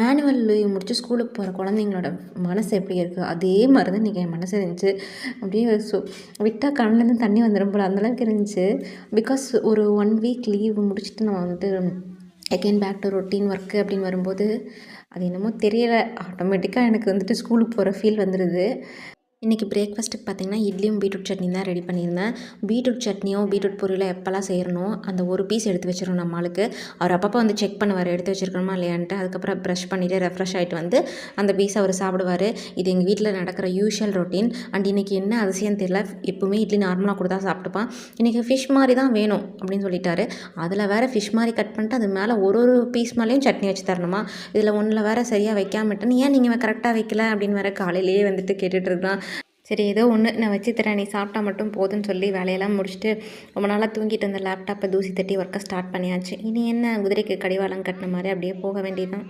Annual leave முடிச்சு ஸ்கூலுக்கு போகிற குழந்தைங்களோட மனசு எப்படி இருக்குது அதே மாதிரி தான் இன்றைக்கி என் மனசு இருந்துச்சு. அப்படியே விட்டால் கண்ணுலேருந்து தண்ணி வந்துடும் போல் அந்தளவுக்கு இருந்துச்சு. பிகாஸ் ஒரு 1 வீக் லீவ் முடிச்சுட்டு நம்ம வந்துட்டு again back to routine work அப்படின்னு வரும்போது அது என்னமோ தெரியலை, ஆட்டோமேட்டிக்காக எனக்கு வந்துட்டு ஸ்கூலுக்கு போகிற ஃபீல் வந்துடுது. இன்றைக்கி பிரேக்ஃபாஸ்ட்டுக்கு பார்த்திங்கன்னா இட்லியும் பீட்ரூட் சட்னி தான் ரெடி பண்ணியிருந்தேன். பீட்ரூட் சட்னியும் பீட்ரூட் பொரியலும் எப்போல்லாம் செய்கிறனோ அந்த ஒரு பீஸ் எடுத்து வச்சிடணும் நம்ம ஆளுக்கு. அவர் அப்பப்போ வந்து செக் பண்ணுவார் எடுத்து வச்சிருக்கணுமா இல்லையான்ட்டு. அதுக்கப்புறம் ப்ரஷ் பண்ணிவிட்டு ரெஃப்ரெஷ் ஆகிட்டு வந்து அந்த பீஸ் அவர் சாப்பிடுவார். இது எங்கள் வீட்டில் நடக்கிற யூஷுவல் ரொட்டீன். அண்ட் இன்றைக்கி என்ன அதிசயம் தெரியல, எப்போவுமே இட்லி நார்மலாக கொடுத்தா சாப்பிட்டுப்பான். இன்றைக்கி ஃபிஷ் மாதிரி தான் வேணும் அப்படின்னு சொல்லிட்டாரு. அதில் வேறு ஃபிஷ் மாதிரி கட் பண்ணிட்டு அது மேலே ஒரு ஒரு பீஸ் மேலேயும் சட்னி வச்சு தரணுமா. இதில் ஒன்றில் வேறு சரியாக வைக்காமட்டேன்னு, ஏன் நீங்கள் கரெக்டாக வைக்கல அப்படின்னு வேறு காலையிலேயே வந்துட்டு கேட்டுட்டு இருக்கான். சரி ஏதோ ஒன்று நான் வச்சு தரேன், நீ சாப்பிட்டா மட்டும் போதுன்னு சொல்லி வேலையெல்லாம் முடிச்சுட்டு ரொம்ப நாளாக தூங்கிட்டு இருந்த லேப்டாப்பை தூசி தட்டி ஒர்க்கை ஸ்டார்ட் பண்ணியாச்சு. இனி என்ன குதிரைக்கு கடிவாளம் கட்டின மாதிரி அப்படியே போக வேண்டியதுதான்.